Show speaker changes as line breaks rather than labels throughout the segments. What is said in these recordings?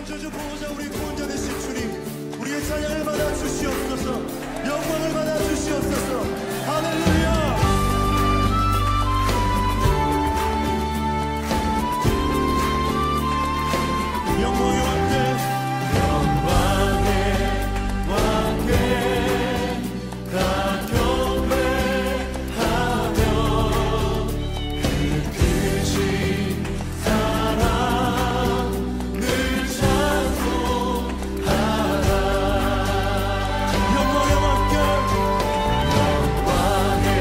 창조주 보호자 우리 구원자 되신 주님, 우리의 찬양을 받아 주시옵소서. 영광을 받아 주시옵소서. 할렐루야. 영광의 왕께, 영광의 왕께 다 경배하며 그 크신 사랑을 찬송하라. 영광의 왕께, 영광의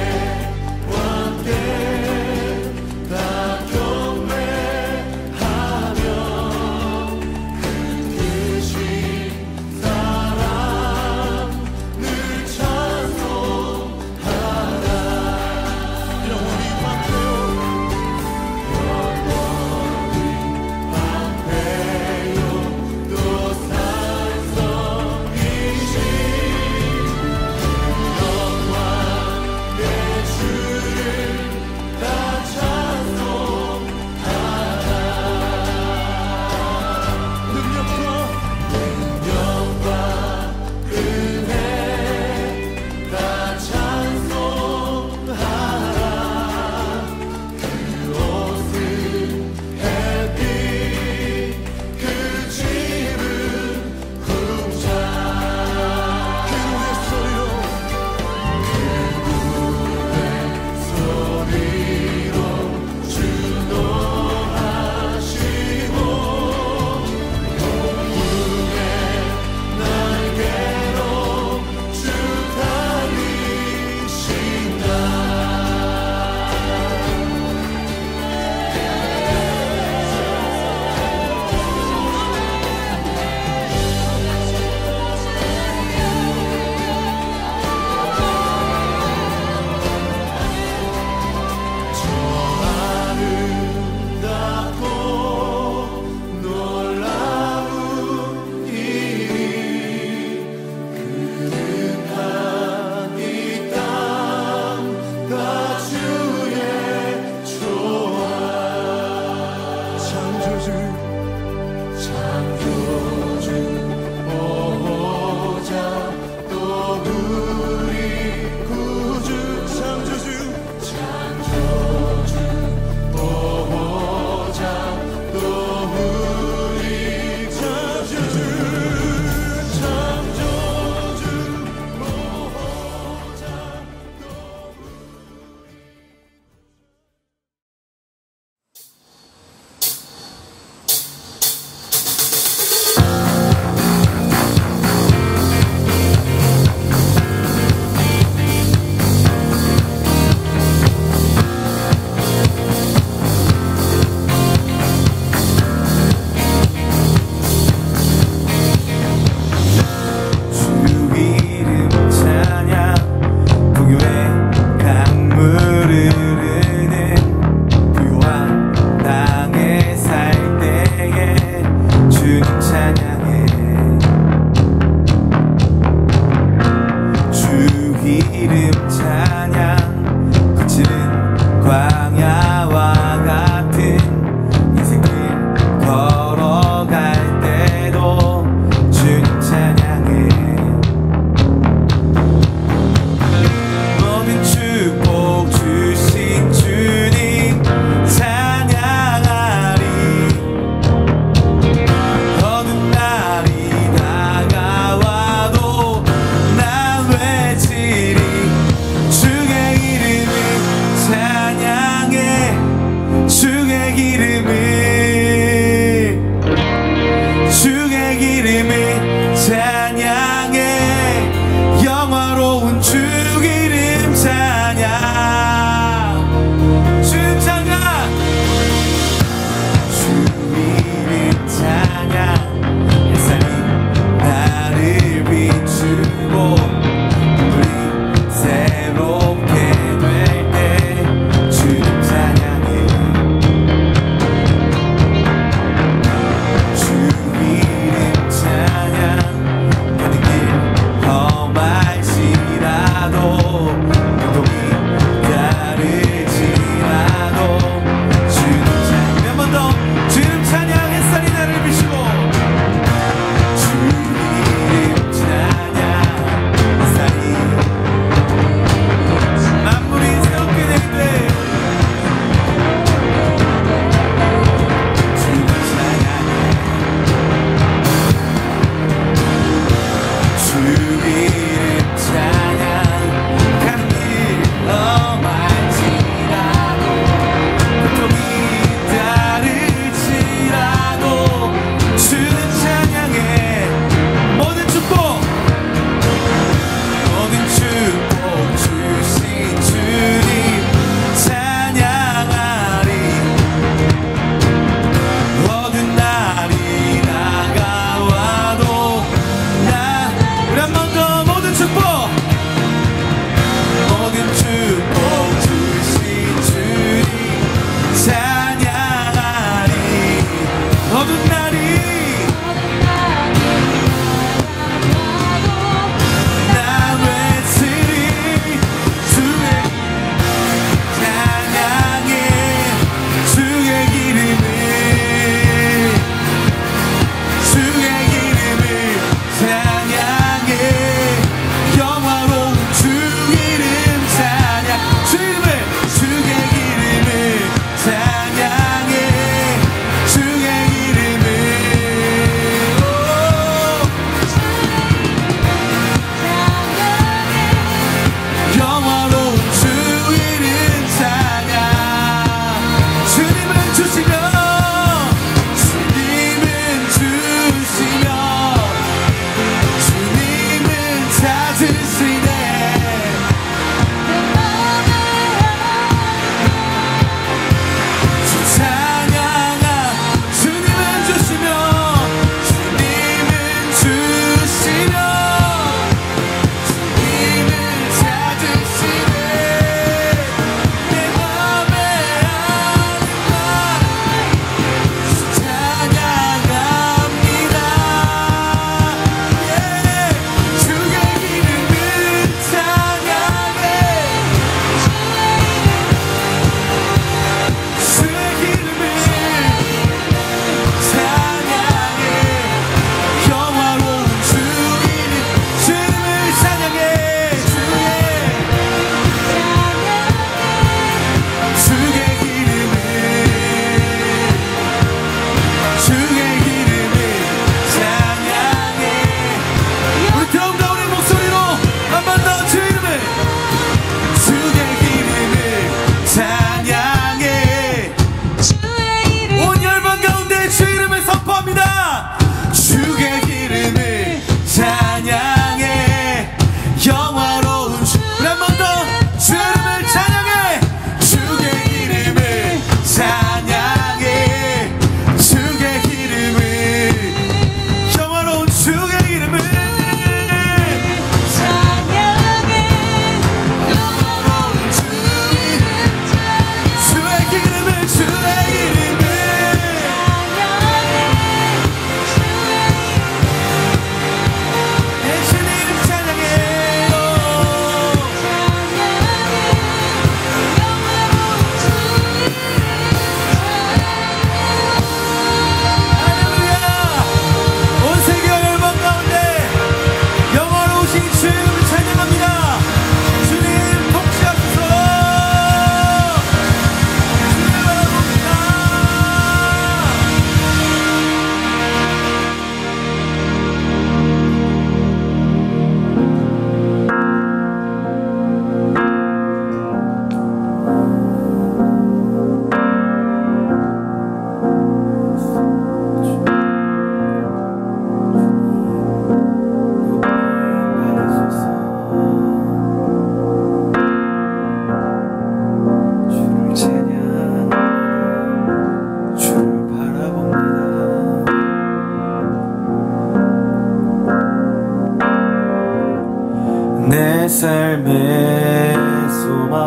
삶의 소망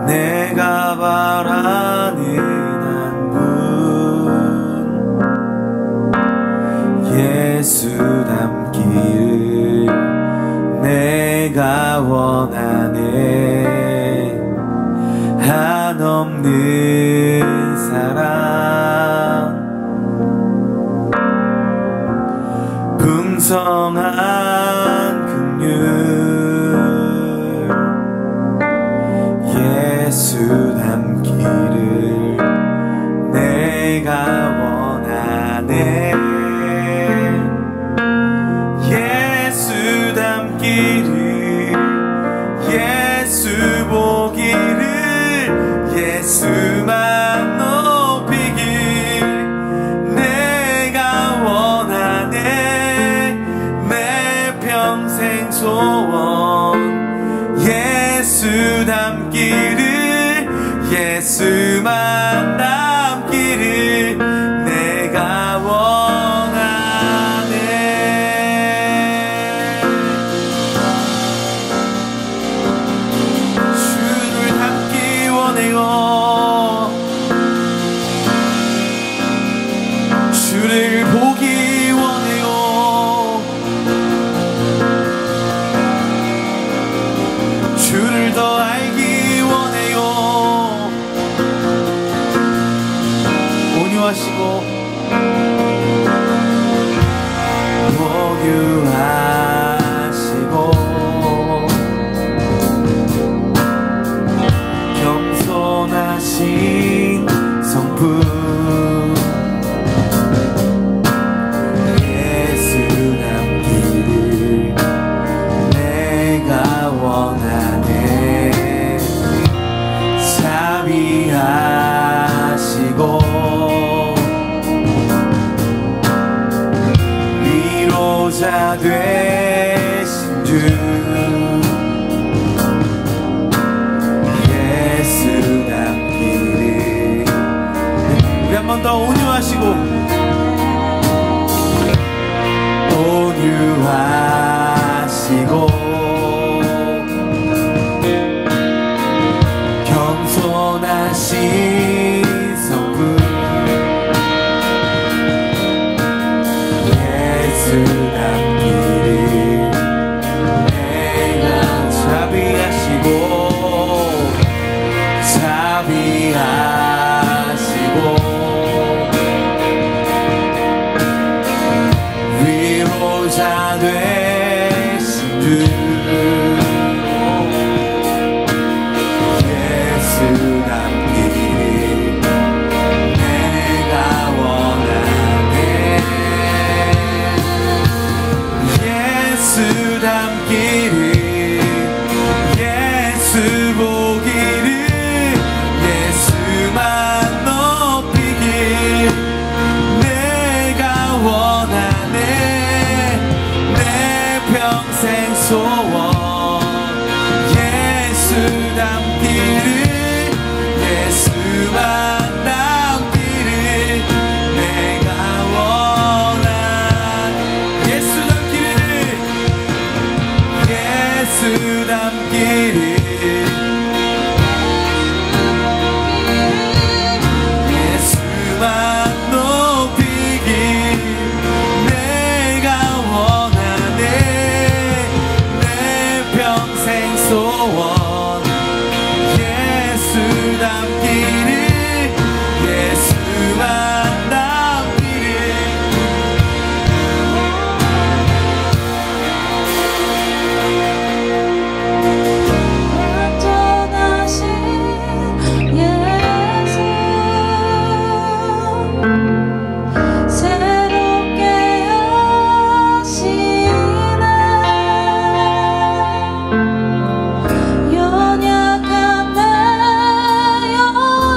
내가 바라는 한 분 예수 닮기를 내가 원하네 한없는 사랑 풍성한 긍휼 예수 닮기를 내가 원하네 예수 닮기를 예수 보기를 예수만 높이길 내가 원하네 내 평생 소원 예수 닮기를 예수만 닮기를 내가 원하네 주를 닮기 원해요 주를 보기 원해요 주를 더 알기 원해요 온유하시고 겸손하신 성품 예수 닮기를 내가 원하네 자비하시고 위로자 되신 주 예수 닮기를 우리 한 번 더 온유하시고 온유하시고 겸손하신 성품 예수 닮기를 내가 자비하시고 위로자 되신 주 예수 닮기를 내가 원하네 예수 닮기를 예수 보기를 예수만 높이길 내가 원하네 내 평생 소원 예수 닮기를 예수만 닮기를 내가 원하네 예수 닮기를 예수 닮기를 예수만 높이길 내가 원하네 내 평생 소원 예수 닮기를 예수만 닮기를
완전하신 예수 새롭게 하시네 연약한 내 영혼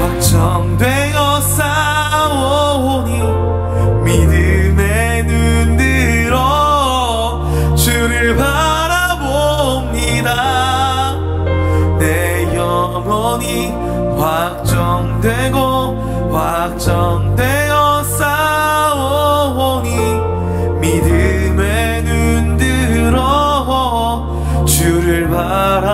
확정되어 싸우니 믿음의 눈 들어 주를 바라봅니다. 내 영혼이 확정되어 싸우니 믿음의 눈 들어 주를 바라봅니다.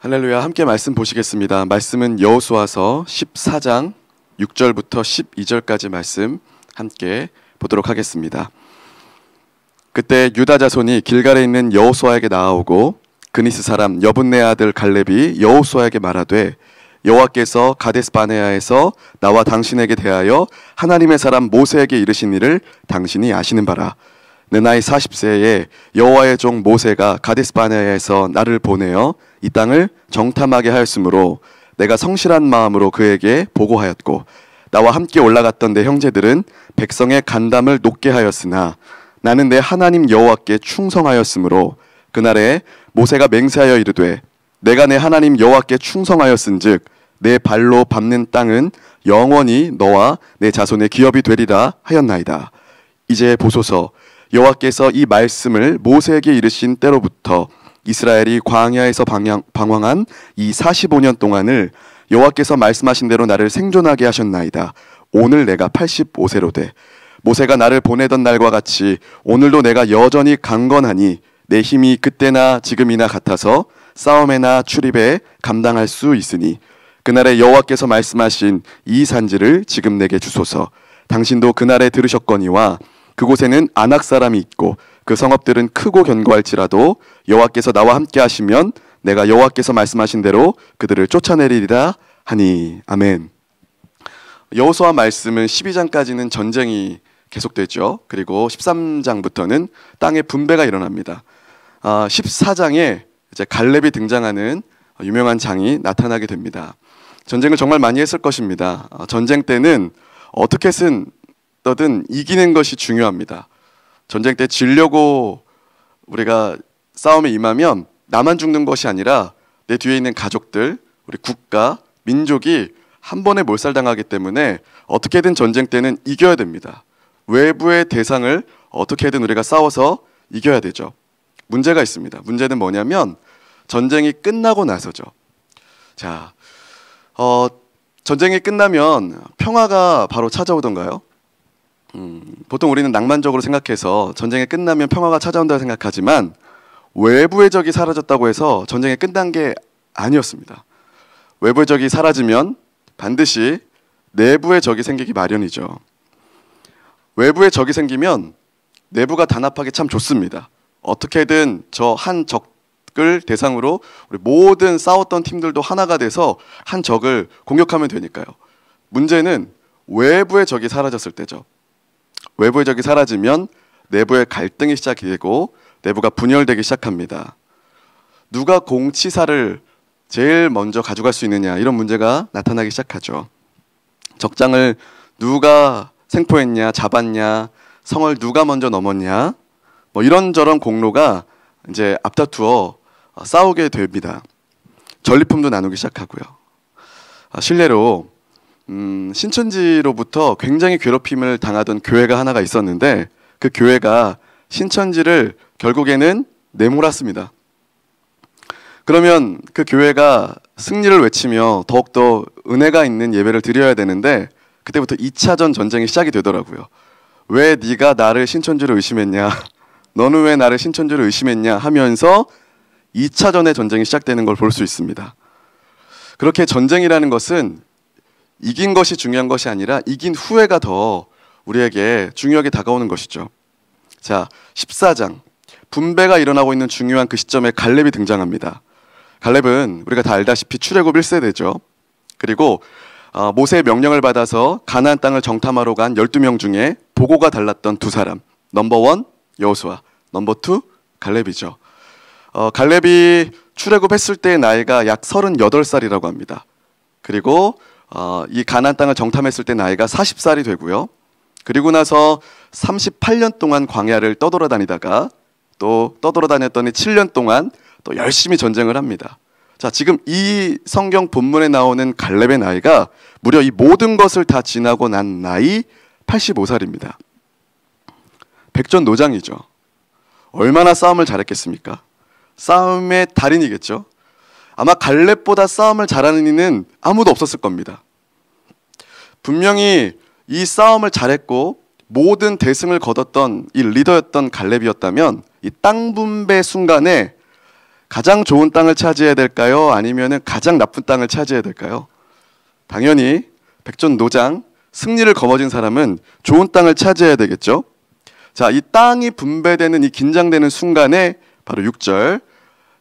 할렐루야. 함께 말씀 보시겠습니다. 말씀은 여호수아서 14장 6절부터 12절까지 말씀 함께 보도록 하겠습니다. 그때 유다 자손이 길갈에 있는 여호수아에게 나아오고 그니스 사람 여분네 아들 갈렙이 여호수아에게 말하되 여호와께서 가데스 바네아에서 나와 당신에게 대하여 하나님의 사람 모세에게 이르신 일을 당신이 아시는 바라. 내 나이 40세에 여호와의 종 모세가 가데스 바네아에서 나를 보내어 이 땅을 정탐하게 하였으므로 내가 성실한 마음으로 그에게 보고하였고 나와 함께 올라갔던 내 형제들은 백성의 간담을 높게 하였으나 나는 내 하나님 여호와께 충성하였으므로 그날에 모세가 맹세하여 이르되 내가 내 하나님 여호와께 충성하였은즉 내 발로 밟는 땅은 영원히 너와 내 자손의 기업이 되리라 하였나이다. 이제 보소서 여호와께서 이 말씀을 모세에게 이르신 때로부터 이스라엘이 광야에서 방황한 이 45년 동안을 여호와께서 말씀하신 대로 나를 생존하게 하셨나이다. 오늘 내가 85세로 돼 모세가 나를 보내던 날과 같이 오늘도 내가 여전히 강건하니 내 힘이 그때나 지금이나 같아서 싸움에나 출입에 감당할 수 있으니 그날에 여호와께서 말씀하신 이 산지를 지금 내게 주소서. 당신도 그날에 들으셨거니와 그곳에는 아낙 사람이 있고 그 성읍들은 크고 견고할지라도 여호와께서 나와 함께 하시면 내가 여호와께서 말씀하신 대로 그들을 쫓아내리리라 하니. 아멘. 여호수아 말씀은 12장까지는 전쟁이 계속되죠. 그리고 13장부터는 땅의 분배가 일어납니다. 14장에 이제 갈렙이 등장하는 유명한 장이 나타나게 됩니다. 전쟁을 정말 많이 했을 것입니다. 전쟁 때는 어떻게든 이기는 것이 중요합니다. 전쟁 때 지려고 우리가 싸움에 임하면 나만 죽는 것이 아니라 내 뒤에 있는 가족들, 우리 국가, 민족이 한 번에 몰살당하기 때문에 어떻게든 전쟁 때는 이겨야 됩니다. 외부의 대상을 어떻게든 우리가 싸워서 이겨야 되죠. 문제가 있습니다. 문제는 뭐냐면 전쟁이 끝나고 나서죠. 자, 전쟁이 끝나면 평화가 바로 찾아오던가요? 보통 우리는 낭만적으로 생각해서 전쟁이 끝나면 평화가 찾아온다고 생각하지만 외부의 적이 사라졌다고 해서 전쟁이 끝난 게 아니었습니다. 외부의 적이 사라지면 반드시 내부의 적이 생기기 마련이죠. 외부의 적이 생기면 내부가 단합하기 참 좋습니다. 어떻게든 저 한 적을 대상으로 우리 모든 싸웠던 팀들도 하나가 돼서 한 적을 공격하면 되니까요. 문제는 외부의 적이 사라졌을 때죠. 외부의 적이 사라지면 내부의 갈등이 시작이 되고 내부가 분열되기 시작합니다. 누가 공치사를 제일 먼저 가져갈 수 있느냐, 이런 문제가 나타나기 시작하죠. 적장을 누가 생포했냐, 잡았냐, 성을 누가 먼저 넘었냐, 뭐 이런저런 공로가 이제 앞다투어 싸우게 됩니다. 전리품도 나누기 시작하고요. 실례로 신천지로부터 굉장히 괴롭힘을 당하던 교회가 하나가 있었는데 그 교회가 신천지를 결국에는 내몰았습니다. 그러면 그 교회가 승리를 외치며 더욱더 은혜가 있는 예배를 드려야 되는데 그때부터 2차전 전쟁이 시작이 되더라고요. 왜 네가 나를 신천지로 의심했냐, 너는 왜 나를 신천지로 의심했냐 하면서 2차전의 전쟁이 시작되는 걸 볼 수 있습니다. 그렇게 전쟁이라는 것은 이긴 것이 중요한 것이 아니라 이긴 후회가 더 우리에게 중요하게 다가오는 것이죠. 자, 14장 분배가 일어나고 있는 중요한 그 시점에 갈렙이 등장합니다. 갈렙은 우리가 다 알다시피 출애굽 1세대죠. 그리고 모세의 명령을 받아서 가나안 땅을 정탐하러 간 12명 중에 보고가 달랐던 두 사람, 넘버 1 여호수아, 넘버 2 갈렙이죠. 갈렙이 출애굽했을 때의 나이가 약 38살이라고 합니다. 그리고 이 가나안 땅을 정탐했을 때 나이가 40살이 되고요. 그리고 나서 38년 동안 광야를 떠돌아다니다가 또 떠돌아다녔더니 7년 동안 또 열심히 전쟁을 합니다. 자, 지금 이 성경 본문에 나오는 갈렙의 나이가 무려 이 모든 것을 다 지나고 난 나이 85살입니다. 백전노장이죠. 얼마나 싸움을 잘했겠습니까? 싸움의 달인이겠죠. 아마 갈렙보다 싸움을 잘하는 이는 아무도 없었을 겁니다. 분명히 이 싸움을 잘했고 모든 대승을 거뒀던 이 리더였던 갈렙이었다면 이 땅 분배 순간에 가장 좋은 땅을 차지해야 될까요? 아니면 가장 나쁜 땅을 차지해야 될까요? 당연히 백전노장, 승리를 거머쥔 사람은 좋은 땅을 차지해야 되겠죠. 자, 이 땅이 분배되는 이 긴장되는 순간에 바로 6절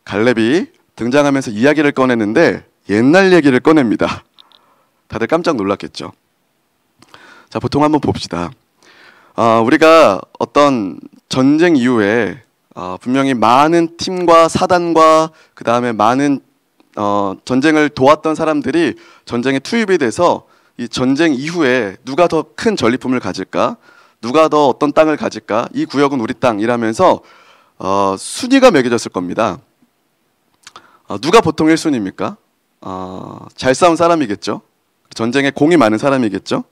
갈렙이 등장하면서 이야기를 꺼내는데 옛날 얘기를 꺼냅니다. 다들 깜짝 놀랐겠죠. 자, 보통 한번 봅시다. 우리가 어떤 전쟁 이후에 분명히 많은 팀과 사단과 그 다음에 많은 전쟁을 도왔던 사람들이 전쟁에 투입이 돼서 이 전쟁 이후에 누가 더 큰 전리품을 가질까, 누가 더 어떤 땅을 가질까, 이 구역은 우리 땅이라면서 순위가 매겨졌을 겁니다. 누가 보통 1순위입니까? 잘 싸운 사람이겠죠. 전쟁에 공이 많은 사람이겠죠.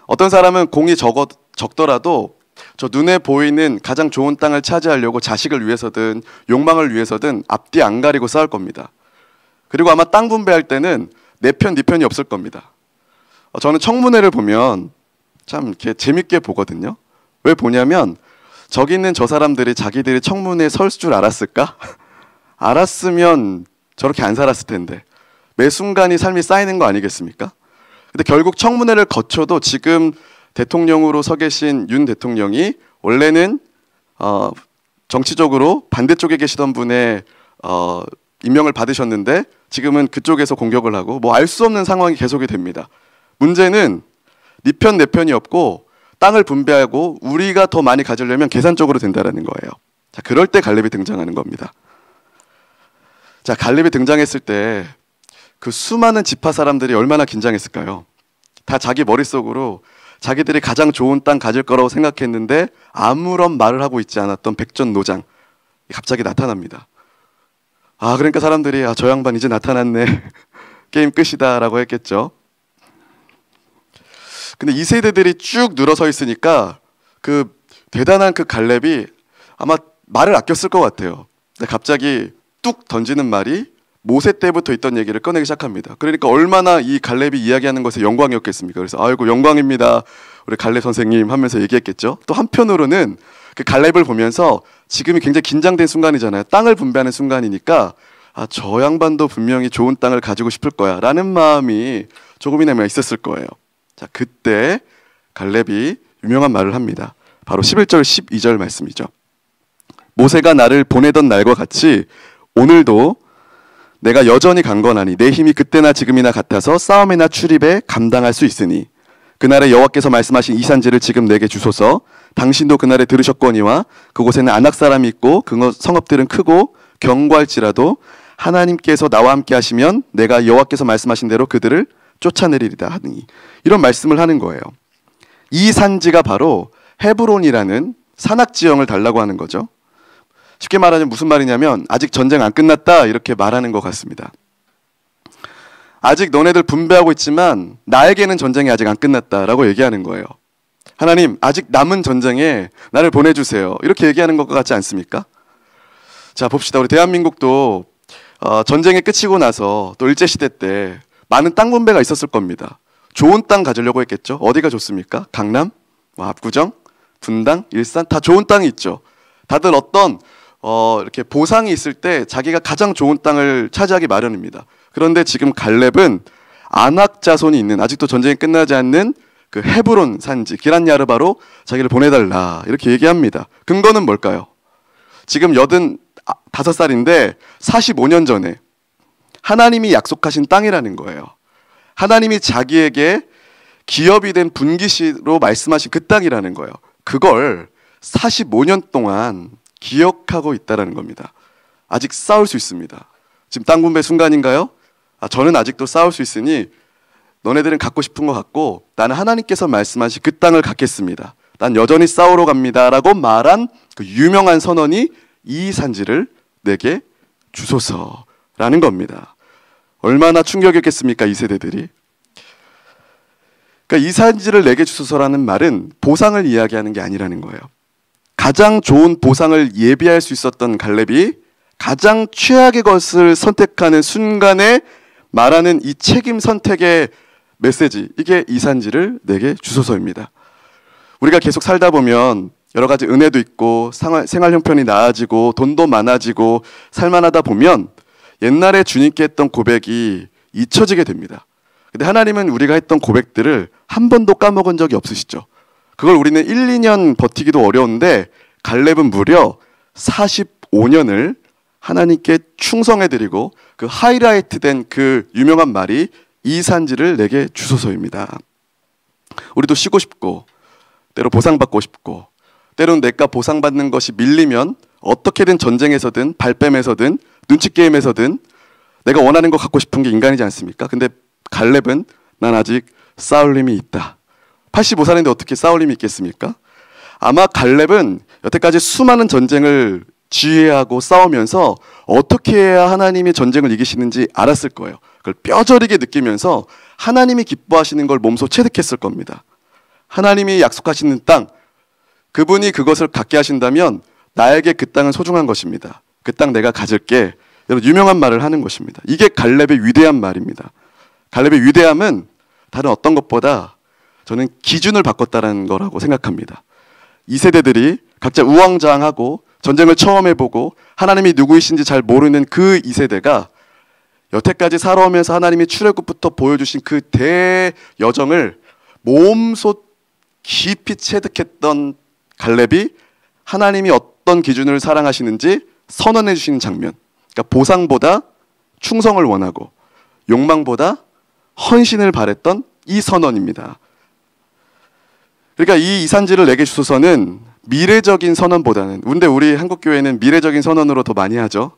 어떤 사람은 공이 적더라도 저 눈에 보이는 가장 좋은 땅을 차지하려고 자식을 위해서든 욕망을 위해서든 앞뒤 안 가리고 싸울 겁니다. 그리고 아마 땅 분배할 때는 내 편, 네 편이 없을 겁니다. 저는 청문회를 보면 참 이렇게 재밌게 보거든요. 왜 보냐면 저기 있는 저 사람들이 자기들이 청문회에 설 줄 알았을까? 알았으면 저렇게 안 살았을 텐데 매 순간이 삶이 쌓이는 거 아니겠습니까? 근데 결국 청문회를 거쳐도 지금 대통령으로 서 계신 윤 대통령이 원래는 정치적으로 반대쪽에 계시던 분의 임명을 받으셨는데 지금은 그쪽에서 공격을 하고 뭐 알 수 없는 상황이 계속이 됩니다. 문제는 네 편 내 편이 없고 땅을 분배하고 우리가 더 많이 가지려면 계산적으로 된다는 거예요. 자, 그럴 때 갈렙이 등장하는 겁니다. 자, 갈렙이 등장했을 때 그 수많은 지파 사람들이 얼마나 긴장했을까요? 다 자기 머릿속으로 자기들이 가장 좋은 땅 가질 거라고 생각했는데 아무런 말을 하고 있지 않았던 백전노장 갑자기 나타납니다. 그러니까 사람들이 저 양반 이제 나타났네. 게임 끝이다 라고 했겠죠. 근데 이 세대들이 쭉 늘어서 있으니까 그 대단한 그 갈렙이 아마 말을 아껴 쓸 것 같아요. 근데 갑자기 뚝 던지는 말이 모세 때부터 있던 얘기를 꺼내기 시작합니다. 그러니까 얼마나 이 갈렙이 이야기하는 것에 영광이었겠습니까? 그래서 아이고 영광입니다. 우리 갈렙 선생님 하면서 얘기했겠죠. 또 한편으로는 그 갈렙을 보면서 지금이 굉장히 긴장된 순간이잖아요. 땅을 분배하는 순간이니까 아, 저 양반도 분명히 좋은 땅을 가지고 싶을 거야 라는 마음이 조금이나마 있었을 거예요. 자, 그때 갈렙이 유명한 말을 합니다. 바로 11절 12절 말씀이죠. 모세가 나를 보내던 날과 같이 오늘도 내가 여전히 강건하니 내 힘이 그때나 지금이나 같아서 싸움이나 출입에 감당할 수 있으니 그날에 여호와께서 말씀하신 이 산지를 지금 내게 주소서. 당신도 그날에 들으셨거니와 그곳에는 아낙 사람이 있고 그 성읍들은 크고 견고할지라도 하나님께서 나와 함께 하시면 내가 여호와께서 말씀하신 대로 그들을 쫓아내리리다 하니 이런 말씀을 하는 거예요. 이 산지가 바로 헤브론이라는 산악지형을 달라고 하는 거죠. 쉽게 말하면 무슨 말이냐면 아직 전쟁 안 끝났다 이렇게 말하는 것 같습니다. 아직 너네들 분배하고 있지만 나에게는 전쟁이 아직 안 끝났다라고 얘기하는 거예요. 하나님 아직 남은 전쟁에 나를 보내주세요 이렇게 얘기하는 것 같지 않습니까? 자 봅시다. 우리 대한민국도 전쟁이 끝이고 나서 또 일제시대 때 많은 땅 분배가 있었을 겁니다. 좋은 땅 가지려고 했겠죠. 어디가 좋습니까? 강남, 압구정, 분당, 일산 다 좋은 땅이 있죠. 다들 어떤 이렇게 보상이 있을 때 자기가 가장 좋은 땅을 차지하기 마련입니다. 그런데 지금 갈렙은 아낙 자손이 있는 아직도 전쟁이 끝나지 않는 그 헤브론 산지 기럇 야르바로 자기를 보내달라 이렇게 얘기합니다. 근거는 뭘까요? 지금 85살인데 45년 전에 하나님이 약속하신 땅이라는 거예요. 하나님이 자기에게 기업이 된 분기시로 말씀하신 그 땅이라는 거예요. 그걸 45년 동안 기억하고 있다는 겁니다. 아직 싸울 수 있습니다. 지금 땅 분배 순간인가요? 저는 아직도 싸울 수 있으니 너네들은 갖고 싶은 것 같고 나는 하나님께서 말씀하신 그 땅을 갖겠습니다. 난 여전히 싸우러 갑니다 라고 말한 그 유명한 선언이 이 산지를 내게 주소서라는 겁니다. 얼마나 충격이었겠습니까 이 세대들이. 그러니까 이 산지를 내게 주소서라는 말은 보상을 이야기하는 게 아니라는 거예요. 가장 좋은 보상을 예비할 수 있었던 갈렙이 가장 최악의 것을 선택하는 순간에 말하는 이 책임 선택의 메시지, 이게 이 산지를 내게 주소서입니다. 우리가 계속 살다 보면 여러 가지 은혜도 있고 생활 형편이 나아지고 돈도 많아지고 살만하다 보면 옛날에 주님께 했던 고백이 잊혀지게 됩니다. 근데 하나님은 우리가 했던 고백들을 한 번도 까먹은 적이 없으시죠. 그걸 우리는 1, 2년 버티기도 어려운데 갈렙은 무려 45년을 하나님께 충성해드리고 그 하이라이트된 그 유명한 말이 이 산지를 내게 주소서입니다. 우리도 쉬고 싶고 때로 보상받고 싶고 때로는 내가 보상받는 것이 밀리면 어떻게든 전쟁에서든 발뺌에서든 눈치게임에서든 내가 원하는 거 갖고 싶은 게 인간이지 않습니까? 근데 갈렙은 난 아직 싸울 힘이 있다. 85살인데 어떻게 싸울 힘이 있겠습니까? 아마 갈렙은 여태까지 수많은 전쟁을 지휘하고 싸우면서 어떻게 해야 하나님이 전쟁을 이기시는지 알았을 거예요. 그걸 뼈저리게 느끼면서 하나님이 기뻐하시는 걸 몸소 체득했을 겁니다. 하나님이 약속하시는 땅, 그분이 그것을 갖게 하신다면 나에게 그 땅은 소중한 것입니다. 그 땅 내가 가질게. 여러분 유명한 말을 하는 것입니다. 이게 갈렙의 위대한 말입니다. 갈렙의 위대함은 다른 어떤 것보다 저는 기준을 바꿨다는 거라고 생각합니다. 이 세대들이 각자 우왕좌왕하고 전쟁을 처음 해보고 하나님이 누구이신지 잘 모르는 그 이 세대가 여태까지 살아오면서 하나님이 출애굽부터 보여주신 그 대여정을 몸소 깊이 체득했던 갈렙이 하나님이 어떤 기준을 사랑하시는지 선언해 주시는 장면. 그러니까 보상보다 충성을 원하고 욕망보다 헌신을 바랬던 이 선언입니다. 그러니까 이 이산지를 내게 주소서는 미래적인 선언보다는, 근데 우리 한국교회는 미래적인 선언으로 더 많이 하죠.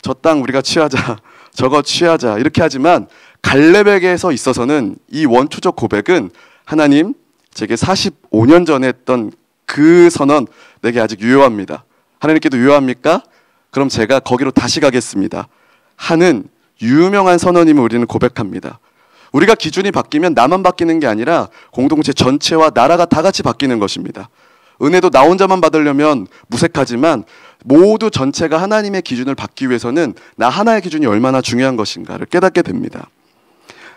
저 땅 우리가 취하자, 저거 취하자 이렇게 하지만 갈렙에게서 있어서는 이 원초적 고백은 하나님 제게 45년 전에 했던 그 선언 내게 아직 유효합니다. 하나님께도 유효합니까? 그럼 제가 거기로 다시 가겠습니다 하는 유명한 선언임을 우리는 고백합니다. 우리가 기준이 바뀌면 나만 바뀌는 게 아니라 공동체 전체와 나라가 다 같이 바뀌는 것입니다. 은혜도 나 혼자만 받으려면 무색하지만 모두 전체가 하나님의 기준을 받기 위해서는 나 하나의 기준이 얼마나 중요한 것인가를 깨닫게 됩니다.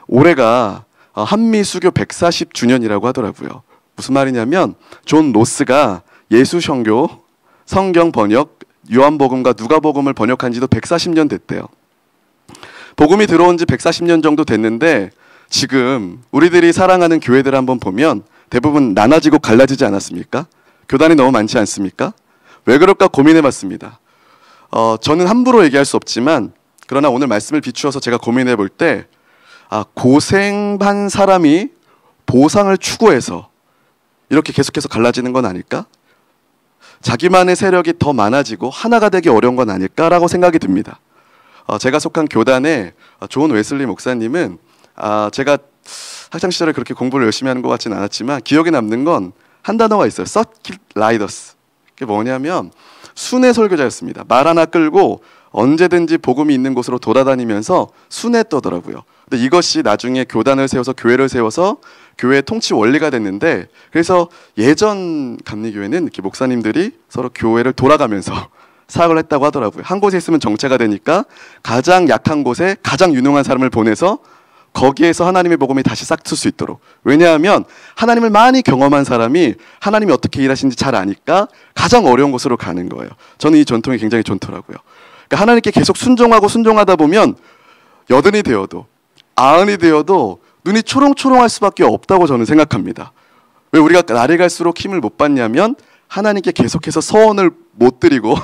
올해가 한미 수교 140주년이라고 하더라고요. 무슨 말이냐면 존 로스가 예수선교, 성경 번역, 요한복음과 누가복음을 번역한 지도 140년 됐대요. 복음이 들어온 지 140년 정도 됐는데 지금 우리들이 사랑하는 교회들 한번 보면 대부분 나눠지고 갈라지지 않았습니까? 교단이 너무 많지 않습니까? 왜 그럴까 고민해봤습니다. 저는 함부로 얘기할 수 없지만 그러나 오늘 말씀을 비추어서 제가 고민해 볼 때 고생한 사람이 보상을 추구해서 이렇게 계속해서 갈라지는 건 아닐까? 자기만의 세력이 더 많아지고 하나가 되기 어려운 건 아닐까라고 생각이 듭니다. 제가 속한 교단의 존 웨슬리 목사님은 제가 학창시절에 그렇게 공부를 열심히 하는 것 같지는 않았지만 기억에 남는 건 한 단어가 있어요. 서킷 라이더스. 그게 뭐냐면 순회 설교자였습니다. 말 하나 끌고 언제든지 복음이 있는 곳으로 돌아다니면서 순회 떠더라고요. 근데 이것이 나중에 교단을 세워서 교회를 세워서 교회의 통치 원리가 됐는데 그래서 예전 감리교회는 이렇게 목사님들이 서로 교회를 돌아가면서 사역을 했다고 하더라고요. 한 곳에 있으면 정체가 되니까 가장 약한 곳에 가장 유능한 사람을 보내서 거기에서 하나님의 복음이 다시 싹틀 수 있도록. 왜냐하면 하나님을 많이 경험한 사람이 하나님이 어떻게 일하시는지 잘 아니까 가장 어려운 곳으로 가는 거예요. 저는 이 전통이 굉장히 좋더라고요. 그러니까 하나님께 계속 순종하고 순종하다 보면 80이 되어도 90이 되어도 눈이 초롱초롱할 수밖에 없다고 저는 생각합니다. 왜 우리가 날이 갈수록 힘을 못 받냐면 하나님께 계속해서 서원을 못 드리고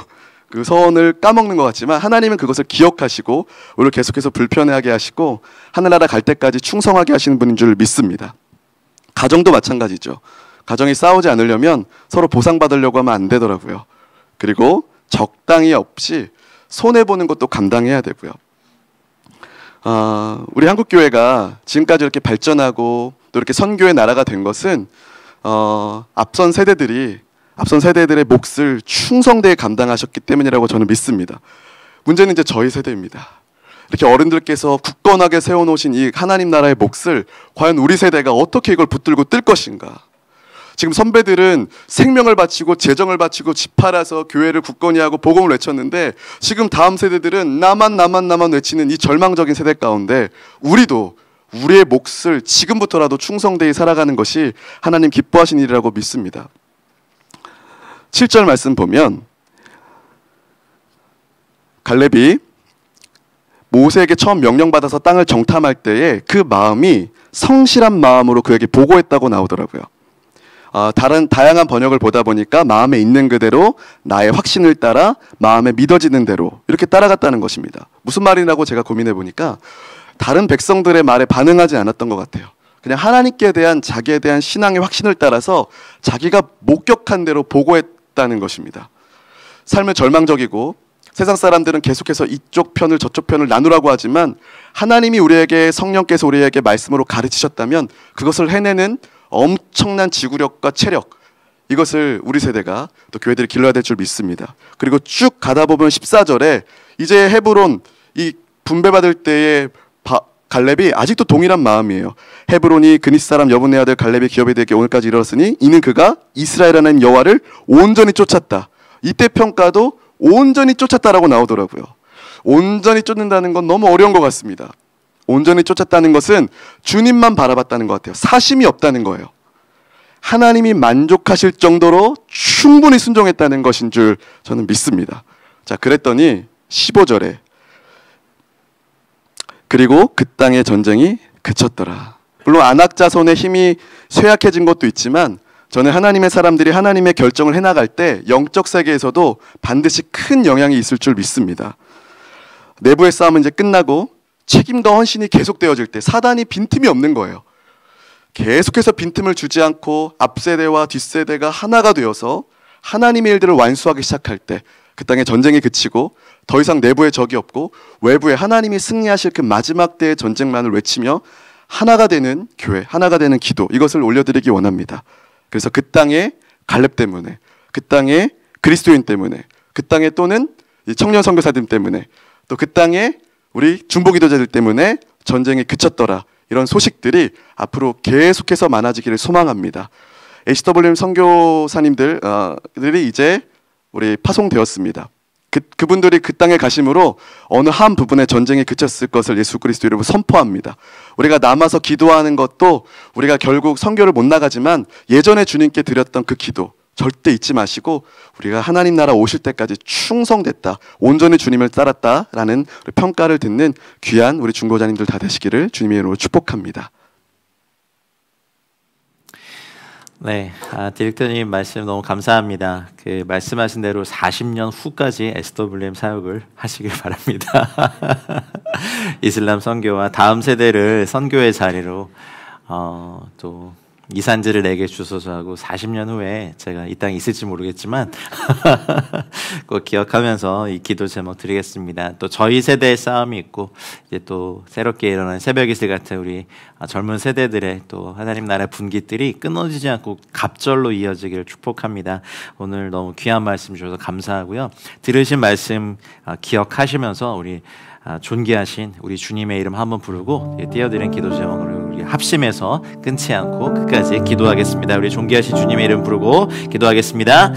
그 서원을 까먹는 것 같지만 하나님은 그것을 기억하시고 우리를 계속해서 불편해하게 하시고 하늘나라 갈 때까지 충성하게 하시는 분인 줄 믿습니다. 가정도 마찬가지죠. 가정이 싸우지 않으려면 서로 보상받으려고 하면 안 되더라고요. 그리고 적당히 없이 손해보는 것도 감당해야 되고요. 우리 한국교회가 지금까지 이렇게 발전하고 또 이렇게 선교의 나라가 된 것은 앞선 세대들의 몫을 충성되게 감당하셨기 때문이라고 저는 믿습니다. 문제는 이제 저희 세대입니다. 이렇게 어른들께서 굳건하게 세워놓으신 이 하나님 나라의 몫을 과연 우리 세대가 어떻게 이걸 붙들고 뜰 것인가. 지금 선배들은 생명을 바치고 재정을 바치고 집 팔아서 교회를 굳건히 하고 복음을 외쳤는데 지금 다음 세대들은 나만 외치는 이 절망적인 세대 가운데 우리도 우리의 몫을 지금부터라도 충성되이 살아가는 것이 하나님 기뻐하신 일이라고 믿습니다. 7절 말씀 보면 갈렙이 모세에게 처음 명령받아서 땅을 정탐할 때에 그 마음이 성실한 마음으로 그에게 보고했다고 나오더라고요. 다양한 번역을 보다 보니까 마음에 있는 그대로 나의 확신을 따라 마음에 믿어지는 대로 이렇게 따라갔다는 것입니다. 무슨 말이라고 제가 고민해 보니까 다른 백성들의 말에 반응하지 않았던 것 같아요. 그냥 하나님께 대한 자기에 대한 신앙의 확신을 따라서 자기가 목격한 대로 보고했다는 것입니다. 삶은 절망적이고 세상 사람들은 계속해서 이쪽 편을 저쪽 편을 나누라고 하지만 하나님이 우리에게 성령께서 우리에게 말씀으로 가르치셨다면 그것을 해내는 엄청난 지구력과 체력, 이것을 우리 세대가 또 교회들이 길러야 될 줄 믿습니다. 그리고 쭉 가다 보면 14절에 이제 헤브론 이 분배받을 때의 갈렙이 아직도 동일한 마음이에요. 헤브론이 그닛 사람 여분의 아들 갈렙의 기업에 대해 오늘까지 이르렀으니 이는 그가 이스라엘 하나님 여호와를 온전히 쫓았다. 이때 평가도 온전히 쫓았다라고 나오더라고요. 온전히 쫓는다는 건 너무 어려운 것 같습니다. 온전히 쫓았다는 것은 주님만 바라봤다는 것 같아요. 사심이 없다는 거예요. 하나님이 만족하실 정도로 충분히 순종했다는 것인 줄 저는 믿습니다. 자, 그랬더니 15절에 그리고 그 땅의 전쟁이 그쳤더라. 물론 안악 자손의 힘이 쇠약해진 것도 있지만 저는 하나님의 사람들이 하나님의 결정을 해나갈 때 영적 세계에서도 반드시 큰 영향이 있을 줄 믿습니다. 내부의 싸움은 이제 끝나고 책임과 헌신이 계속되어질 때 사단이 빈틈이 없는 거예요. 계속해서 빈틈을 주지 않고 앞세대와 뒷세대가 하나가 되어서 하나님의 일들을 완수하기 시작할 때 그 땅에 전쟁이 그치고 더 이상 내부에 적이 없고 외부에 하나님이 승리하실 그 마지막 때의 전쟁만을 외치며 하나가 되는 교회, 하나가 되는 기도, 이것을 올려드리기 원합니다. 그래서 그 땅에 갈렙 때문에, 그 땅에 그리스도인 때문에, 그 땅에 또는 청년 선교사들 때문에, 또 그 땅에 우리 중보기도자들 때문에 전쟁이 그쳤더라. 이런 소식들이 앞으로 계속해서 많아지기를 소망합니다. HWM 선교사님들이 이제 우리 파송되었습니다. 그분들이 그 땅에 가심으로 어느 한 부분에 전쟁이 그쳤을 것을 예수 그리스도 이름으로 선포합니다. 우리가 남아서 기도하는 것도 우리가 결국 선교를 못 나가지만 예전에 주님께 드렸던 그 기도 절대 잊지 마시고 우리가 하나님 나라 오실 때까지 충성됐다, 온전히 주님을 따랐다라는 평가를 듣는 귀한 우리 중보자님들 다 되시기를 주님의 이름으로 축복합니다.
네, 디렉터님 말씀 너무 감사합니다. 그 말씀하신 대로 40년 후까지 SWM 사역을 하시길 바랍니다. 이슬람 선교와 다음 세대를 선교의 자리로 또 이산지를 내게 주소서 하고 40년 후에 제가 이 땅에 있을지 모르겠지만 꼭 기억하면서 이 기도 제목 드리겠습니다. 또 저희 세대의 싸움이 있고 이제 또 새롭게 일어난 새벽이슬 같은 우리 젊은 세대들의 또 하나님 나라의 분깃들이 끊어지지 않고 갑절로 이어지기를 축복합니다. 오늘 너무 귀한 말씀 주셔서 감사하고요. 들으신 말씀 기억하시면서 우리 존귀하신 우리 주님의 이름 한번 부르고 띄워드린 기도 제목으로 우리 합심해서 끊지 않고 끝까지 기도하겠습니다. 우리 존귀하신 주님의 이름 부르고 기도하겠습니다.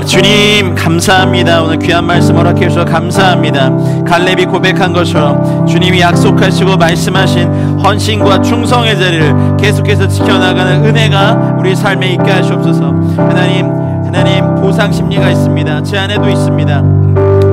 주님 감사합니다. 오늘 귀한 말씀 허락해 주셔서 감사합니다. 갈렙이 고백한 것처럼 주님이 약속하시고 말씀하신 헌신과 충성의 자리를 계속해서 지켜나가는 은혜가 우리 삶에 있게 하시옵소서. 하나님 보상 심리가 있습니다. 제 안에도 있습니다.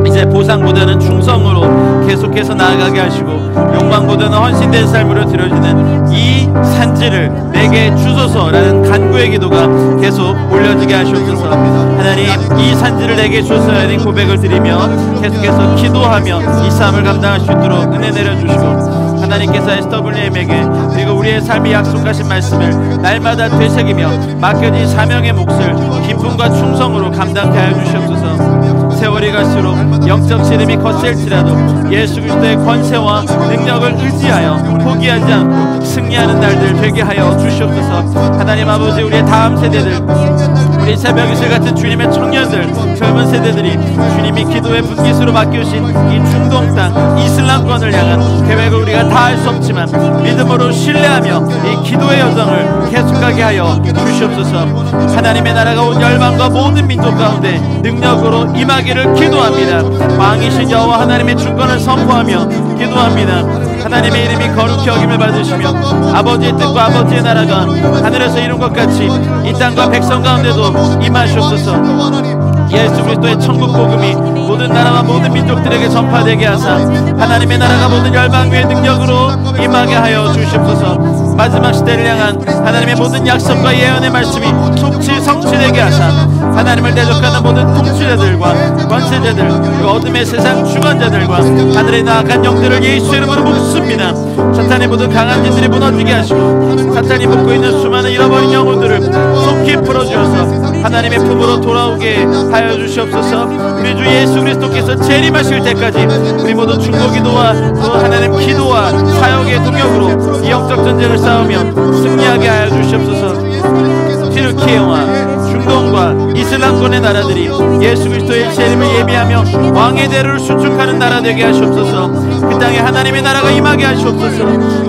이제 보상보다는 충성으로 계속해서 나아가게 하시고 욕망보다는 헌신된 삶으로 드려지는 이 산지를 내게 주소서라는 간구의 기도가 계속 올려지게 하시옵소서. 하나님 이 산지를 내게 주소서라는 고백을 드리며 계속해서 기도하며 이 삶을 감당할 수 있도록 은혜 내려주시고 하나님께서 SWM에게 그리고 우리의 삶이 약속하신 말씀을 날마다 되새기며 맡겨진 사명의 몫을 기쁨과 충성으로 감당케 하여 주시옵소서. 세월이 갈수록 영적 시름이 거칠지라도 예수 그리스도의 권세와 능력을 의지하여 포기하지 않고 승리하는 날들 되게 하여 주시옵소서. 하나님 아버지 우리의 다음 세대들 우리 새벽이슬 같은 주님의 청년들 젊은 세대들이 주님이 기도의 분깃으로 맡겨주신 이 중동 땅 이슬람권을 향한 계획을 우리가 다 할 수 없지만 믿음으로 신뢰하며 이 기도의 여정을 계속하게 하여 주시옵소서. 하나님의 나라가 온 열방과 모든 민족 가운데 능력으로 임하기를 기도합니다. 왕이신 여호와 하나님의 주권을 선포하며 기도합니다. 하나님의 이름이 거룩히 여김을 받으시며 아버지의 뜻과 아버지의 나라가 하늘에서 이룬 것 같이 이 땅과 백성 가운데도 임하시옵소서. 예수 그리스도의 천국 복음이 모든 나라와 모든 민족들에게 전파되게 하사 하나님의 나라가 모든 열방 위의 능력으로 임하게 하여 주시옵소서. 마지막 시대를 향한 하나님의 모든 약속과 예언의 말씀이 속지 성취되게 하사 하나님을 대적하는 모든 통치자들과 권세자들 그리고 어둠의 세상 주관자들과 하늘에 나아간 영들을 예수 이름으로 묶습니다. 사탄의 모든 강한 진들이 무너지게 하시고 사탄이 묶고 있는 수많은 잃어버린 영혼들을 속히 풀어주셔서 하나님의 품으로 돌아오게 하여 주시옵소서. 우리 주 예수 그리스도께서 재림하실 때까지 우리 모두 중보기도와 또 하나님 기도와 사역의 동역으로 이 영적 전쟁을 싸우며 승리하게 하여 주시옵소서. 튀르키예와 중동과 이슬람권의 나라들이 예수 그리스도의 재림을 예비하며 왕의 대로를 수축하는 나라 되게 하시옵소서. 그 땅에 하나님의 나라가 임하게 하시옵소서.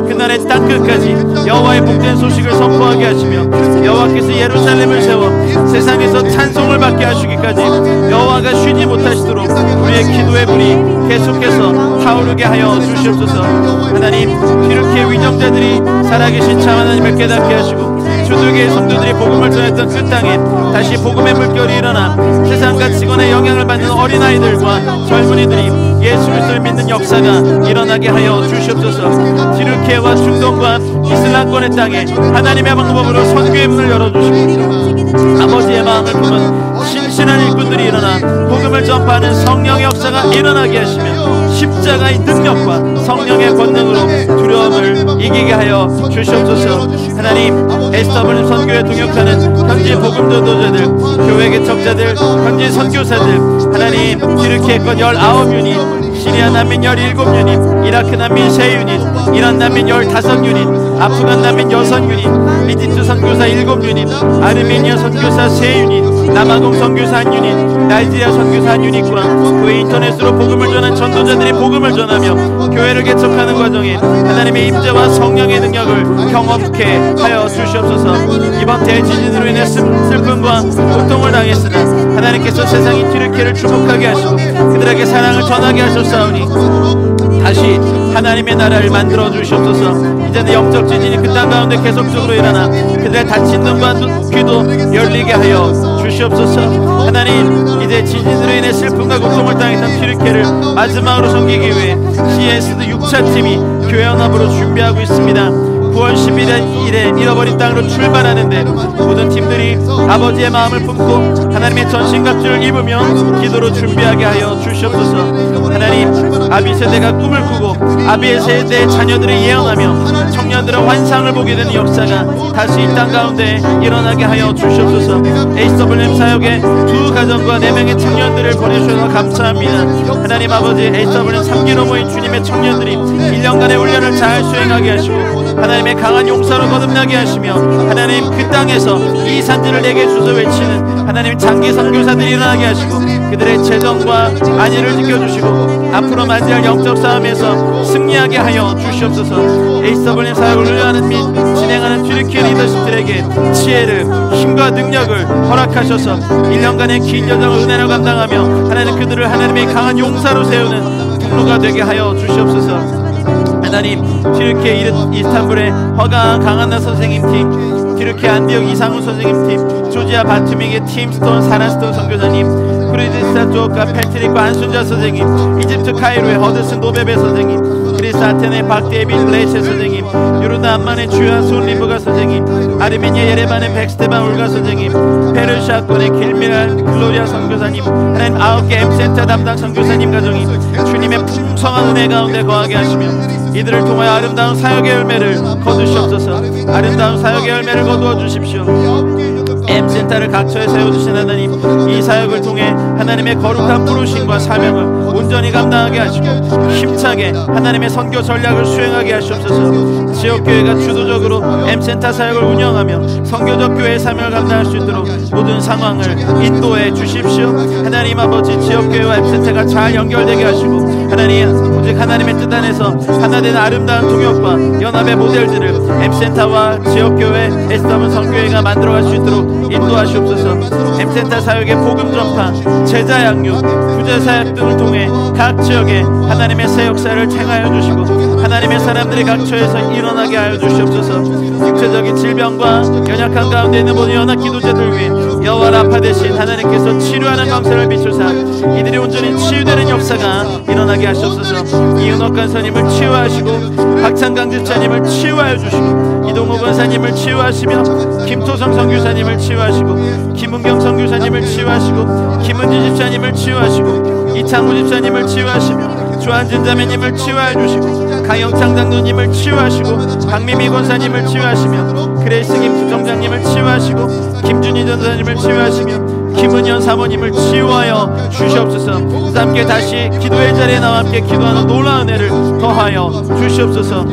그날의 땅끝까지 여호와의 복된 소식을 선포하게 하시며 여호와께서 예루살렘을 세워 세상에서 찬송을 받게 하시기까지 여호와가 쉬지 못하시도록 우리의 기도의 불이 계속해서 타오르게 하여 주시옵소서. 하나님 튀르키예 위정자들이 살아계신 참 하나님을 깨닫게 하시고 초대교회의 성도들이 복음을 전했던 그 땅에 다시 복음의 물결이 일어나 세상 가치관의 영향을 받는 어린아이들과 젊은이들이 예수 그리스도를 믿는 역사가 일어나게 하여 주시옵소서. 튀르키예와 중동과 이슬람권의 땅에 하나님의 방법으로 선교의 문을 열어주시고 아버지의 마음을 품은 신실한 일꾼들이 일어나 복음을 전파하는 성령의 역사가 일어나게 하시며 십자가의 능력과 성령의 권능으로 두려움을 이기게 하여 주시옵소서. 하나님 SWM 선교에 동역하는 현지 복음 전도자들 교회 개척자들 현지 선교사들 하나님 튀르키예권 19유닛 시리아 난민 17유닛 이라크 난민 3유닛 이란 난민 15유닛 아프간 난민 6유닛 이집트 선교사 7유닛 아르메니아 선교사 3유닛 남아공 선교사 한 유닛, 나이지리아 선교사 한 유닛과 그 인터넷으로 복음을 전한 전도자들이 복음을 전하며 교회를 개척하는 과정에 하나님의 임재와 성령의 능력을 경험케 하여 주시옵소서. 이번 대지진으로 인해 슬픔과 고통을 당했으나 하나님께서 세상이 튀르키를 축복하게 하시고 그들에게 사랑을 전하게 하셨사오니 다시 하나님의 나라를 만들어 주시옵소서. 이제는 영적 지진이 그 땅 가운데 계속적으로 일어나 그들의 닫힌 눈과 귀도 열리게 하여 주시옵소서. 하나님, 이제 지진으로 인해 슬픔과 고통을 당했던 튀르키를 마지막으로 섬기기 위해 CS도 6차팀이 교회 연합으로 준비하고 있습니다. 9월 11일에 잃어버린 땅으로 출발하는데 모든 팀들이 아버지의 마음을 품고 하나님의 전신갑주를 입으며 기도로 준비하게 하여 주시옵소서. 하나님, 아비 세대가 꿈을 꾸고 아비의 세대의 자녀들이 예언하며 청년들의 환상을 보게 되는 역사가 다시 이 땅 가운데 일어나게 하여 주시옵소서. HWM 사역에 2 가정과 4명의 청년들을 보내주셔서 감사합니다. 하나님 아버지, HWM 3기로 모인 주님의 청년들이 1년간의 훈련을 잘 수행하게 하시고 하나님의 강한 용사로 거듭나게 하시며 하나님 그 땅에서 이 산지를 내게 주소 외치는 하나님 장기 선교사들이 일어나게 하시고 그들의 재정과 안위를 지켜주시고 앞으로 맞이할 영적 싸움에서 승리하게 하여 주시옵소서. HWM 사역을 운영하는 및 진행하는 튀르키 리더십들에게 지혜를, 힘과 능력을 허락하셔서 1년간의 긴 여정을 은혜로 감당하며 하나님 그들을 하나님의 강한 용사로 세우는 통로가 되게 하여 주시옵소서. 하나님, 튀르키예 이스탄불의 허강 강한나 선생님 팀, 튀르키예 안디옥 이상훈 선생님 팀, 조지아 바투믹의 팀 스톤 사라스톤 선교사님, 프리디스타 쪽과 패트릭과 안순자 선생님, 이집트 카이로의 허드슨 노베베 선생님, 그리스 아테네 박데이빈 레이첼 선생님, 유르다 암만의 주요한 손리브가 선생님, 아르메니아 예레반의 백스테반 울가 선생님, 페르시아권의 길미랄 글로리아 선교사님, 하나님 9개 M센터 담당 선교사님 가정이 주님의 풍성한 은혜 가운데 거하게 하시며 이들을 통하여 아름다운 사역의 열매를 거두시옵소서. 아름다운 사역의 열매를 거두어 주십시오. M센터를 각처에 세워주신 하나님, 이 사역을 통해 하나님의 거룩한 부르심과 사명을 온전히 감당하게 하시고 힘차게 하나님의 선교 전략을 수행하게 하시옵소서. 지역교회가 주도적으로 M센터 사역을 운영하며 선교적 교회의 사명을 감당할 수 있도록 모든 상황을 인도해 주십시오. 하나님 아버지, 지역교회와 M센터가 잘 연결되게 하시고 하나님, 오직 하나님의 뜻 안에서 하나된 아름다운 동역과 연합의 모델들을 M센터와 지역교회, SW 선교회가 만들어갈 수 있도록 인도하시옵소서. M센터 사역의 복음 전파, 제자 양육, 부재 사역 등을 통해 각 지역에 하나님의 새 역사를 행하여 주시고 하나님의 사람들이 각처에서 일어나게 하여 주시옵소서. 육체적인 질병과 연약한 가운데 있는 모든 연합 기도자들 위해 여호와 라파 대신 하나님께서 치료하는 광선을 비추사 이들이 온전히 치유되는 역사가 일어나게 하시옵소서. 이은옥 간사님을 치유하시고 박찬강 집사님을 치유하여 주시고 이동호 권사님을 치유하시며 김토성 선교사님을 치유하시고 김은경 선교사님을 치유하시고 김은지 집사님을 치유하시고 이창우 집사님을 치유하시며 조한진 자매님을 치유해 주시고 강영창 장로님을 치유하시고 박미미 권사님을 치유하시며 그레이스김 부총장님을 치유하시고 김준희 전사님을 치유하시며 김은현 사모님을 치유하여 주시옵소서. 함께 다시 기도의 자리에 나와 함께 기도하는 놀라운 은혜를 더하여 주시옵소서.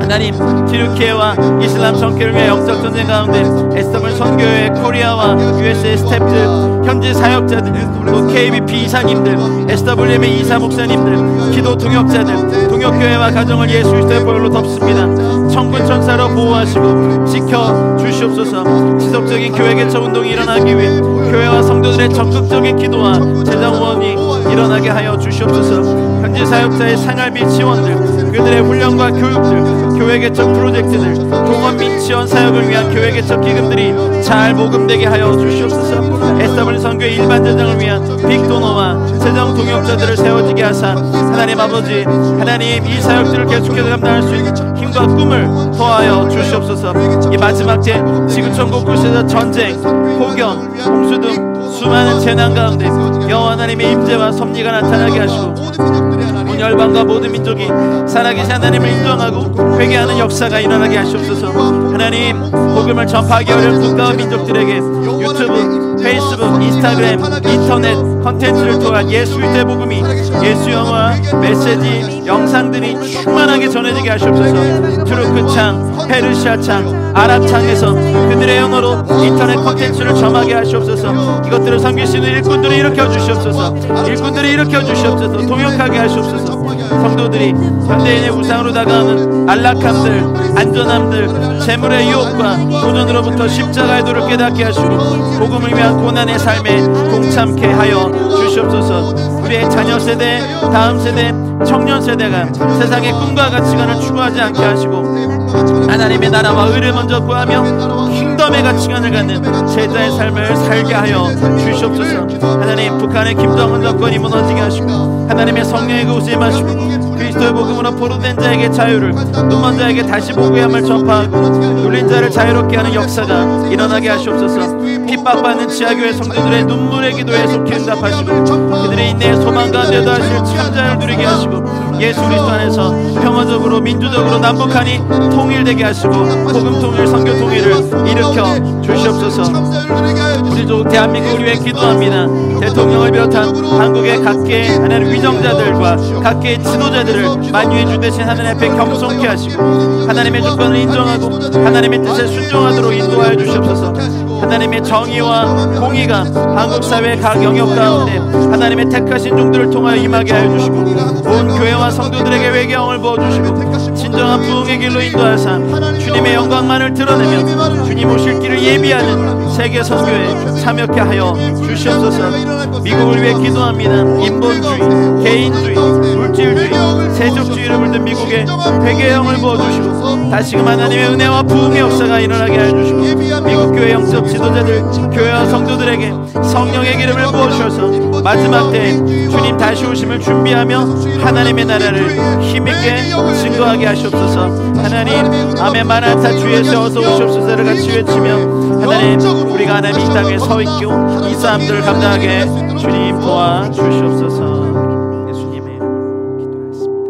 하나님, 튀르키예와 이슬람 선교를 위해 영적 전쟁 가운데 SW 선교회 코리아와 USA 스태프들, 현지 사역자들, 또 KBP 이사님들, SWM의 이사 목사님들, 기도 동역자들, 동역교회와 가정을 예수 그리스도의 보혈로 덮습니다. 천군 천사로 보호하시고 지켜 주시옵소서. 지속적인 교회 개척 운동이 일어나기 위해 교회와 성도들의 적극적인 기도와 재정 후원이 일어나게 하여 주시옵소서. 현지 사역자의 생활비 지원들, 그들의 훈련과 교육들, 교회 개척 프로젝트들, 동원 및 지원 사역을 위한 교회 개척 기금들이 잘 모금되게 하여 주시옵소서. SW 선교의 일반 재정을 위한 빅도너와 재정 동역자들을 세워지게 하사 하나님 아버지, 하나님 이 사역들을 계속해서 감당할 수 있는 힘과 꿈을 더하여 주시옵소서. 이 마지막 때 지구촌 곳곳에서 전쟁, 폭염, 홍수 등 수많은 재난 가운데 여호와 하나님의 임재와 섭리가 나타나게 하시고 온 열방과 모든 민족이 살아계신 하나님을 인정하고 회개하는 역사가 일어나게 하시옵소서. 하나님, 복음을 전파하기 어려운 국가와 민족들에게 유튜브, 페이스북, 인스타그램, 인터넷 컨텐츠를 통한 예수 그리스도의 복음이, 예수 영화, 메시지, 영상들이 충만하게 전해지게 하시옵소서. 투르크 창, 페르시아 창, 아랍 창에서 그들의 언어로 인터넷 컨텐츠를 점하게 하시옵소서. 이것들을 섬기시는 일꾼들을 일으켜 주시옵소서. 일꾼들을 일으켜 주시옵소서. 동역하게 하시옵소서. 성도들이 현대인의 우상으로 다가오는 안락함들, 안전함들, 재물의 유혹과 도전으로부터 십자가의 도를 깨닫게 하시고 복음을 위한 고난의 삶에 동참케 하여 주시옵소서. 우리의 자녀 세대, 다음 세대, 청년 세대가 세상의 꿈과 가치관을 추구하지 않게 하시고 하나님의 나라와 의를 먼저 구하며 킹덤의 가치관을 갖는 제자의 삶을 살게 하여 주시옵소서. 하나님, 북한의 김정은 정권이 무너지게 하시고 하나님의 성령의 그곳에 임하시고 그리스도의 복음으로 포로된 자에게 자유를, 눈먼 자에게 다시 보게 함을 전파하고 눌린 자를 자유롭게 하는 역사가 일어나게 하시옵소서. 핍박받는 지하교회 성도들의 눈물의 기도에 속히 응답하시고 그들의 인내의 소망 가운데도 하실 참자를 누리게 하시고 예수 그리스도 안에서 평화적으로 민주적으로 남북한이 통일되게 하시고 복음 통일, 선교 통일을 일으켜 주시옵소서. 우리 조 대한민국을 위해 기도합니다. 대통령을 비롯한 한국의 각계의 하나님 위정자들과 각계의 지도자들을 만유의 주 대신 하나님 앞에 겸손케 하시고 하나님의 주권을 인정하고 하나님의 뜻에 순종하도록 인도하여 주시옵소서. 하나님의 정의와 공의가 한국 사회의 각 영역 가운데 하나님의 택하신 종들을 통하여 임하게 하여 주시고 온 교회와 성도들에게 회개형을 부어주시고 진정한 부흥의 길로 인도하사 주님의 영광만을 드러내며 주님 오실 길을 예비하는 세계 선교에 참여케 하여 주시옵소서. 미국을 위해 기도합니다. 인본주의, 개인주의, 물질주의, 세속주의를 물든 미국에 회개형을 부어주시고 다시금 하나님의 은혜와 부흥의 역사가 일어나게 하여 주시고 미국 교회 영적 지도자들, 교회와 성도들에게 성령의 기름을 부어주셔서 마지막 때에 주님 다시 오심을 준비하며 하나님의 나라를 힘있게 증거하게 하시옵소서. 하나님, 아멘 마라나타 주 예수 어서 오시옵소서를 같이 외치며 하나님, 우리가 하나님 이 땅에 서 있고 이 싸움들을 감당하게 주님 도와주시옵소서. 예수님의 이름으로 기도했습니다.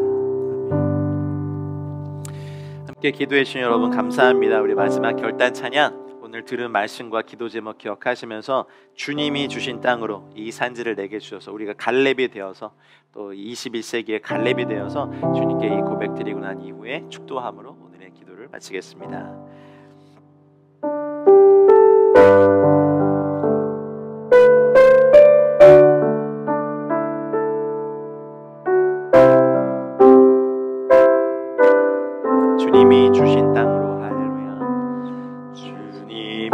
함께 기도해 주신 여러분 감사합니다. 우리 마지막 결단 찬양, 오늘 들은 말씀과 기도 제목 기억하시면서 주님이 주신 땅으로 이 산지를 내게 주셔서 우리가 갈렙이 되어서 또 21세기의 갈렙이 되어서 주님께 이 고백 드리고 난 이후에 축도함으로 오늘의 기도를 마치겠습니다. 주님이 주신 땅으로, 할렐루야. 주님이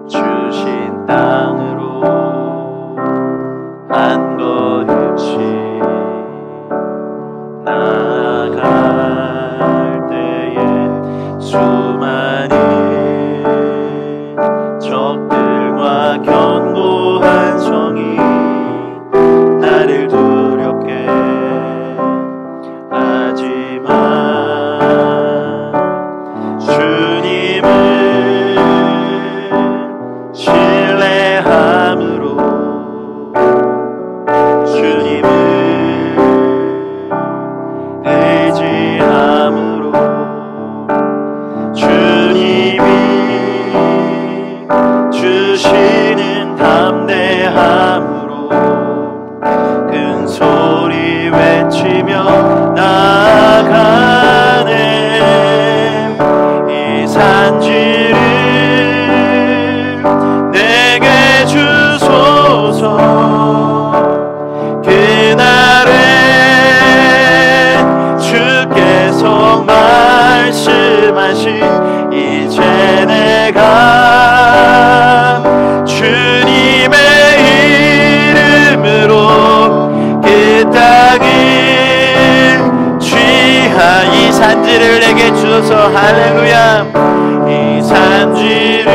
주신 땅으로 한 걸음씩 나아갈 때에 수많은 적들과 견고한 성이 나를 두렵게 하지만 주님을 신뢰함으로 주님을 의지함으로 주님이 주시는 담대함으로 큰 소리 외치며 나아가네. 이 산지를 내게 주소서. 그날에 주께서 말씀하신 이제 내가 주님의 이름으로 그 땅을 취하. 이 산지를 내게 주소서. 할렐루야. 이 산지를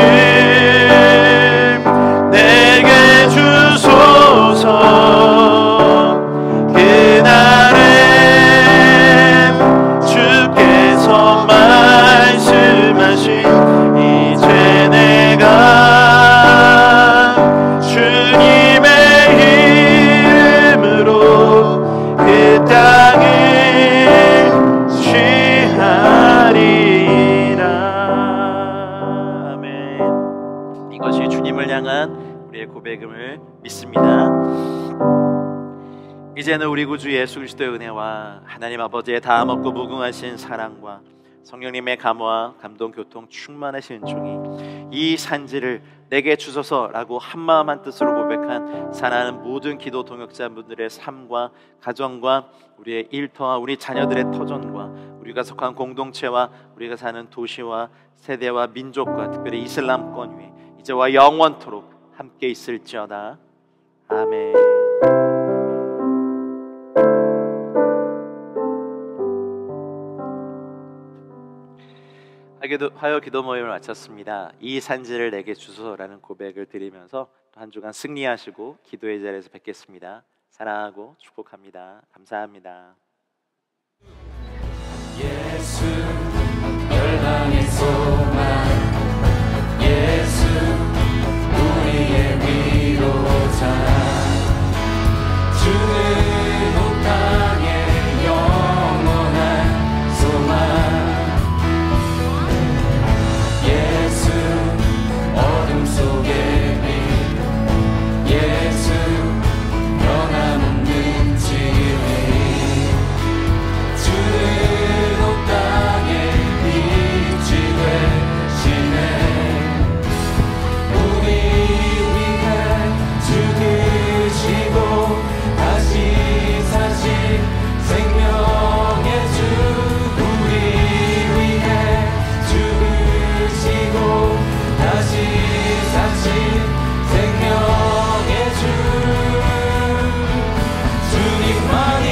내게 주소서. 그날에 주께서 말씀하신 이제 내가 주님의 이름으로 고백임을 믿습니다. 이제는 우리 구주 예수 그리스도의 은혜와 하나님 아버지의 다함없고 무궁하신 사랑과 성령님의 감화, 감동, 교통, 충만하신 은총이 이 산지를 내게 주소서라고 한마음 한뜻으로 고백한 사랑하는 모든 기도 동역자분들의 삶과 가정과 우리의 일터와 우리 자녀들의 터전과 우리가 속한 공동체와 우리가 사는 도시와 세대와 민족과 특별히 이슬람권 위에 이제와 영원토록 함께 있을지어다. 아멘. 화요 기도 모임을 마쳤습니다. 이 산지를 내게 주소서라는 고백을 드리면서 또 한 주간 승리하시고 기도의 자리에서 뵙겠습니다. 사랑하고 축복합니다. 감사합니다.
예수 열방의 소망, 예수 우리의 위로자, 주는 온 땅의 영원한 소망, 예수 어둠 속의 빛, 예수 변함없는 진리, 주는 온 땅의 빛이 되시네. 우리 위해 죽으시고 다시 사신 생명의 주, 우리 위해 죽으시고 다시 사신 생명의 주, 주님만이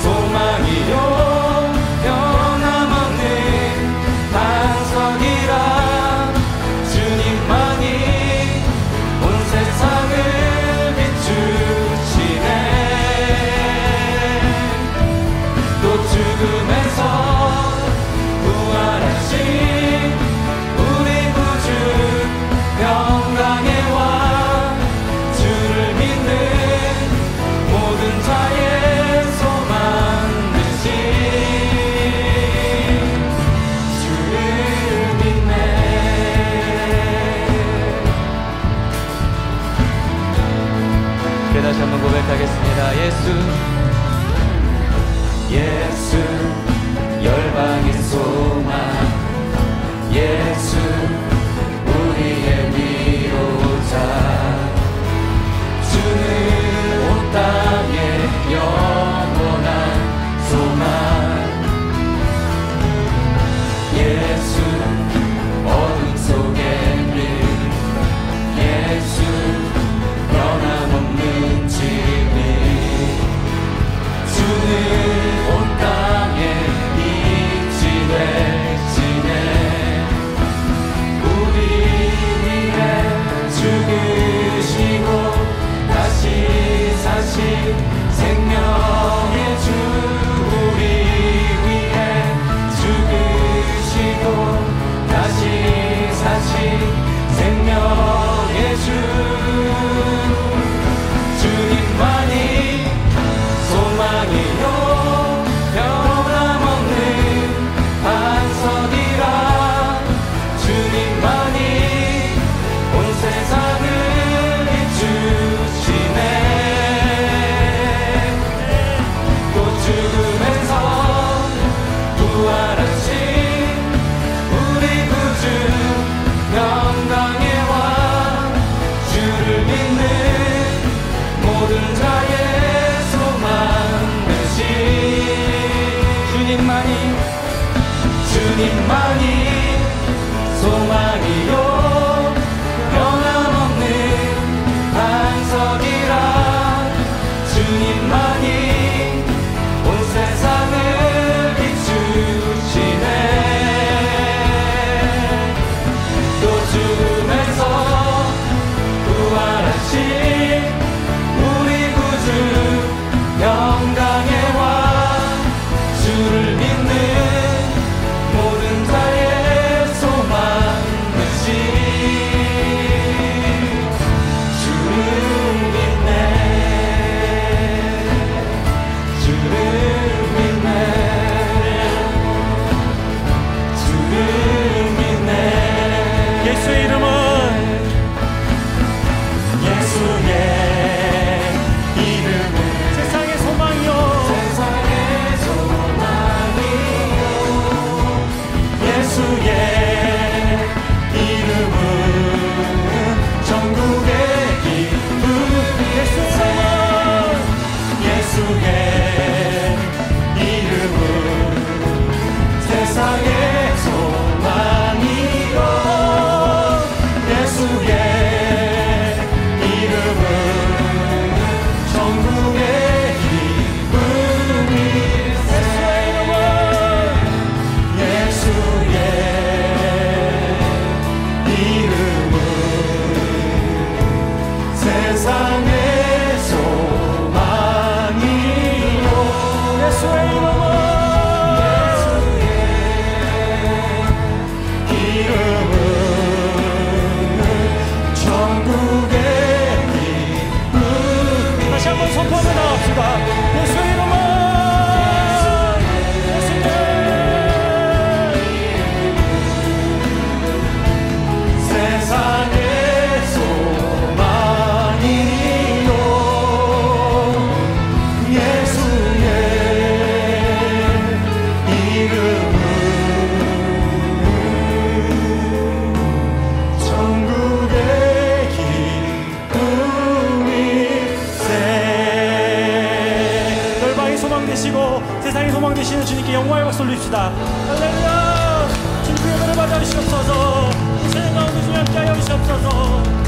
소망이요 변함없는 반석이라, 주님만이 온 세상을 비추시네. 또 죽음에서 부활하신 우리 구주 평강의 왕, 주를 믿는 모든 자의 소망 되신 주를 믿네.
다시 한번 고백하겠습니다.
예수 열방의 소망, 예수 우리의 위로자, 주는 온 땅의 영원한 소망, 예수 어둠 속의 빛, 예수 변함없는 진리, 주는 온 땅의 빛이 되시네. 우리 위해 죽으시고 다시 사신 생명의 주, 우리 위해 죽으시고 다시 사신 생명의 주, 주님만이 소망이요 변함없는 반석이라, 주님만이 온 세상을 비추시네. 또 죽음에서 부활하신 우리 구주 영광의 왕, 주를 믿는 모든 자의 소망 되신 주님만이 소망이요 변함없는 반석이라, 주님만이 온 세상을 비추시네. 또 죽음에서 부활하신 우리 구주 영광의 왕, 주를 믿는 모든 자의 소망 되신 주를 믿네. 주를 믿네. 주를 믿네.
예수의 이름은
되시고 세상의 소망 되시는 주님께 영광의 박수 올립시다. 할렐루야. 주님 그 은혜를 받아 주시옵소서. 이 찬양 가운데 주님 함께하여 주시옵소서.